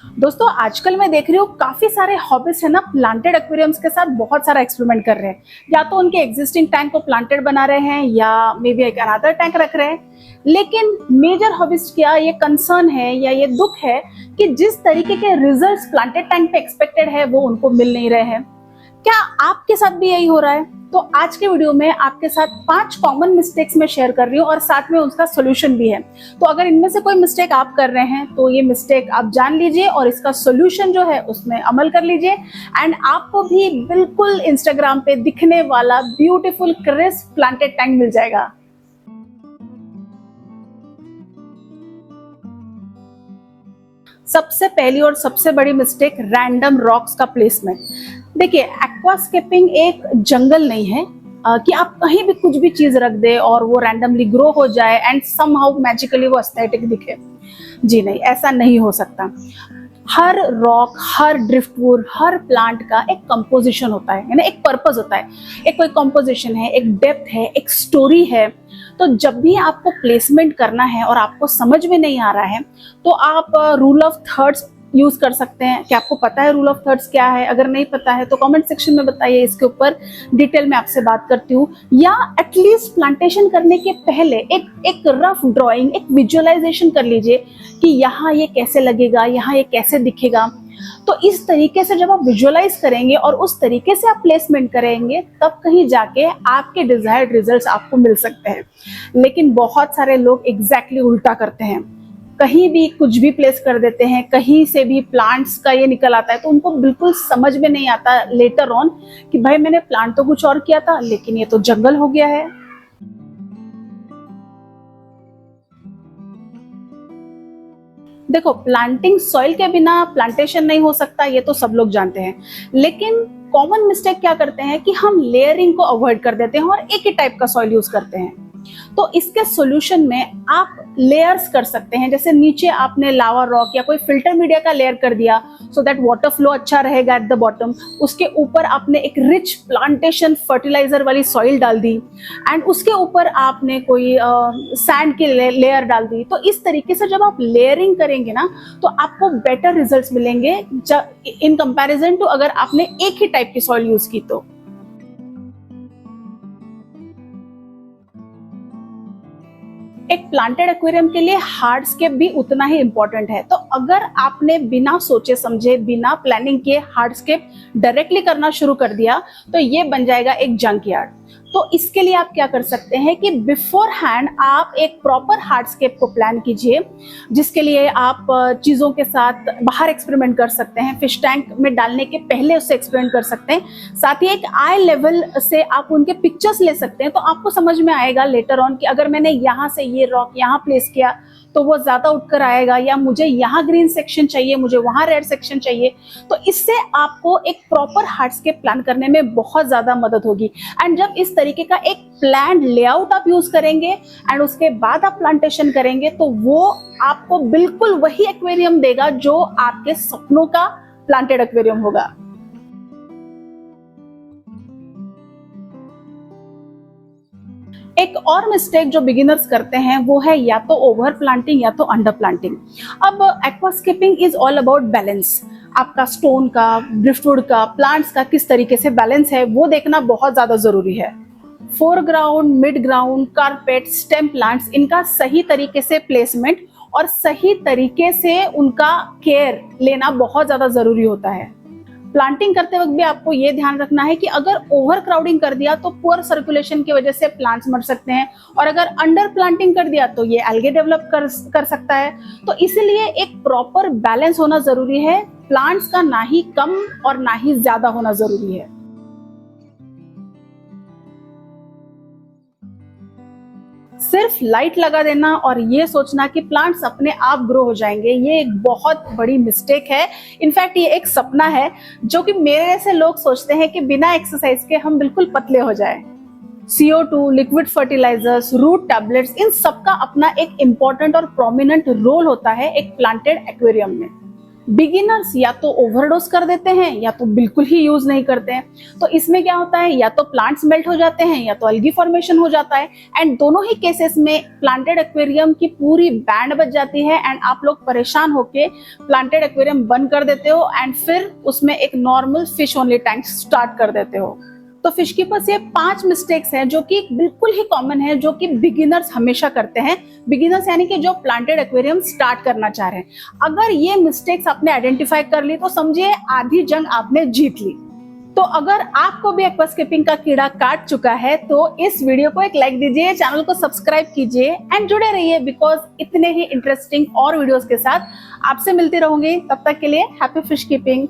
दोस्तों आजकल मैं देख रही हूँ काफी सारे हॉबिस्ट है ना प्लांटेड एक्वेरियम्स के साथ बहुत सारा एक्सपेरिमेंट कर रहे हैं। या तो उनके एग्जिस्टिंग टैंक को प्लांटेड बना रहे हैं या मे बी एक अनदर टैंक रख रहे हैं। लेकिन मेजर हॉबिस्ट क्या ये कंसर्न है या ये दुख है कि जिस तरीके के रिजल्ट्स प्लांटेड टैंक पे एक्सपेक्टेड है वो उनको मिल नहीं रहे हैं। क्या आपके साथ भी यही हो रहा है? तो आज के वीडियो में आपके साथ 5 कॉमन मिस्टेक्स में शेयर कर रही हूँ और साथ में उसका सोल्यूशन भी है। तो अगर इनमें से कोई मिस्टेक आप कर रहे हैं तो ये मिस्टेक आप जान लीजिए और इसका सोल्यूशन जो है उसमें अमल कर लीजिए एंड आपको भी बिल्कुल इंस्टाग्राम पे दिखने वाला ब्यूटीफुल क्रिस्प प्लांटेड टैंक मिल जाएगा। सबसे पहली और सबसे बड़ी मिस्टेक रैंडम रॉक्स का प्लेसमेंट। देखिए एक्वास्केपिंग एक जंगल नहीं है कि आप कहीं भी कुछ भी चीज रख दे और वो रैंडमली ग्रो हो जाए एंड समहाउ मैजिकली वो एस्थेटिक दिखे। जी नहीं, ऐसा नहीं हो सकता। हर रॉक, हर ड्रिफ्टवुड, हर प्लांट का एक कंपोजिशन होता है, यानी एक पर्पस होता है। एक कोई कंपोजिशन है, एक डेप्थ है, एक स्टोरी है। तो जब भी आपको प्लेसमेंट करना है और आपको समझ में नहीं आ रहा है तो आप रूल ऑफ थर्ड्स यूज कर सकते हैं। क्या आपको पता है रूल ऑफ थर्ड्स क्या है? अगर नहीं पता है तो कमेंट सेक्शन में बताइए, इसके ऊपर डिटेल में आपसे बात करती हूँ। या एटलीस्ट प्लांटेशन करने के पहले एक रफ ड्राइंग, एक विजुअलाइजेशन कर लीजिए कि यहाँ ये कैसे लगेगा, यहाँ ये कैसे दिखेगा। तो इस तरीके से जब आप विजुअलाइज करेंगे और उस तरीके से आप प्लेसमेंट करेंगे तब कहीं जाके आपके डिजायर्ड रिजल्ट्स आपको मिल सकते हैं। लेकिन बहुत सारे लोग एग्जैक्टली उल्टा करते हैं, कहीं भी कुछ भी प्लेस कर देते हैं, कहीं से भी प्लांट्स का ये निकल आता है। तो उनको बिल्कुल समझ में नहीं आता लेटर ऑन कि भाई मैंने प्लांट तो कुछ और किया था लेकिन ये तो जंगल हो गया है। देखो, प्लांटिंग सॉइल के बिना प्लांटेशन नहीं हो सकता, ये तो सब लोग जानते हैं। लेकिन कॉमन मिस्टेक क्या करते हैं कि हम लेयरिंग को अवॉइड कर देते हैं और एक ही टाइप का सॉइल यूज करते हैं। तो इसके सॉल्यूशन में आप लेयर्स कर सकते हैं। जैसे नीचे आपने लावा रॉक या कोई फिल्टर मीडिया का लेयर कर दिया सो दैट वाटर फ्लो अच्छा रहेगा एट द बॉटम। उसके ऊपर आपने एक रिच प्लांटेशन फर्टिलाइजर वाली सॉइल डाल दी एंड उसके ऊपर आपने कोई सैंड की लेयर डाल दी। तो इस तरीके से जब आप लेयरिंग करेंगे ना तो आपको बेटर रिजल्ट्स मिलेंगे इन कंपैरिजन टू अगर आपने एक ही टाइप की सॉइल यूज की तो। एक प्लांटेड एक्वेरियम के लिए हार्डस्केप भी उतना ही इंपॉर्टेंट है। तो अगर आपने बिना सोचे समझे, बिना प्लानिंग किए हार्डस्केप डायरेक्टली करना शुरू कर दिया तो ये बन जाएगा एक जंक यार्ड। तो इसके लिए आप क्या कर सकते हैं कि बिफोर हैंड आप एक प्रॉपर हार्डस्केप को प्लान कीजिए, जिसके लिए आप चीजों के साथ बाहर एक्सपेरिमेंट कर सकते हैं। फिश टैंक में डालने के पहले उससे एक्सपेरिमेंट कर सकते हैं। साथ ही एक आई लेवल से आप उनके पिक्चर्स ले सकते हैं। तो आपको समझ में आएगा लेटर ऑन कि अगर मैंने यहाँ से ये रॉक यहाँ प्लेस किया तो वो ज्यादा उठकर आएगा, या मुझे यहाँ ग्रीन सेक्शन चाहिए, मुझे वहां रेड सेक्शन चाहिए। तो इससे आपको एक प्रॉपर हार्डस्केप प्लान करने में बहुत ज्यादा मदद होगी। एंड जब इस तरीके का एक प्लान लेआउट आप यूज करेंगे एंड उसके बाद आप प्लांटेशन करेंगे तो वो आपको बिल्कुल वही एक्वेरियम देगा जो आपके सपनों का प्लांटेड एक्वेरियम होगा। एक और मिस्टेक जो बिगिनर्स करते हैं वो है या तो ओवर प्लांटिंग या तो अंडर प्लांटिंग। अब aquascaping is all about balance. आपका स्टोन का, ड्रिफ्टवुड का, प्लांट्स का किस तरीके से बैलेंस है वो देखना बहुत ज्यादा जरूरी है। Foreground, mid ground, carpet, stem plants, इनका सही तरीके से प्लेसमेंट और सही तरीके से उनका केयर लेना बहुत ज्यादा जरूरी होता है। प्लांटिंग करते वक्त भी आपको ये ध्यान रखना है कि अगर ओवर क्राउडिंग कर दिया तो पुअर सर्कुलेशन की वजह से प्लांट्स मर सकते हैं, और अगर अंडर प्लांटिंग कर दिया तो ये एल्गे डेवलप कर सकता है। तो इसीलिए एक प्रॉपर बैलेंस होना जरूरी है। प्लांट्स का ना ही कम और ना ही ज्यादा होना जरूरी है। सिर्फ लाइट लगा देना और ये सोचना कि प्लांट्स अपने आप ग्रो हो जाएंगे, ये एक बहुत बड़ी मिस्टेक है। इनफैक्ट ये एक सपना है जो कि मेरे जैसे लोग सोचते हैं कि बिना एक्सरसाइज के हम बिल्कुल पतले हो जाएं। CO2, liquid fertilizers, root tablets, इन सबका अपना एक इंपॉर्टेंट और प्रोमिनेंट रोल होता है एक प्लांटेड एक्वेरियम में। बिगिनर्स या तो ओवरडोज कर देते हैं या तो बिल्कुल ही यूज नहीं करते हैं। तो इसमें क्या होता है, या तो प्लांट्स मेल्ट हो जाते हैं या तो अल्गी फॉर्मेशन हो जाता है, एंड दोनों ही केसेस में प्लांटेड एक्वेरियम की पूरी बैंड बच जाती है एंड आप लोग परेशान होके प्लांटेड एक्वेरियम बंद कर देते हो एंड फिर उसमें एक normal fish only tank start कर देते हो। तो फिश कीपर्स ये 5 मिस्टेक्स हैं जो कि बिल्कुल ही कॉमन है, जो कि बिगिनर्स हमेशा करते हैं। बिगिनर्स यानी कि जो प्लांटेड एक्वेरियम स्टार्ट करना चाह रहे हैं। अगर ये मिस्टेक्स आपने आइडेंटिफाई कर ली तो समझिए आधी जंग आपने जीत ली। तो अगर आपको भी एक्वास्केपिंग का कीड़ा काट चुका है तो इस वीडियो को एक लाइक दीजिए, चैनल को सब्सक्राइब कीजिए एंड जुड़े रहिए, बिकॉज इतने ही इंटरेस्टिंग और वीडियोस के साथ आपसे मिलती रहूंगी। तब तक के लिए हैप्पी फिश कीपिंग।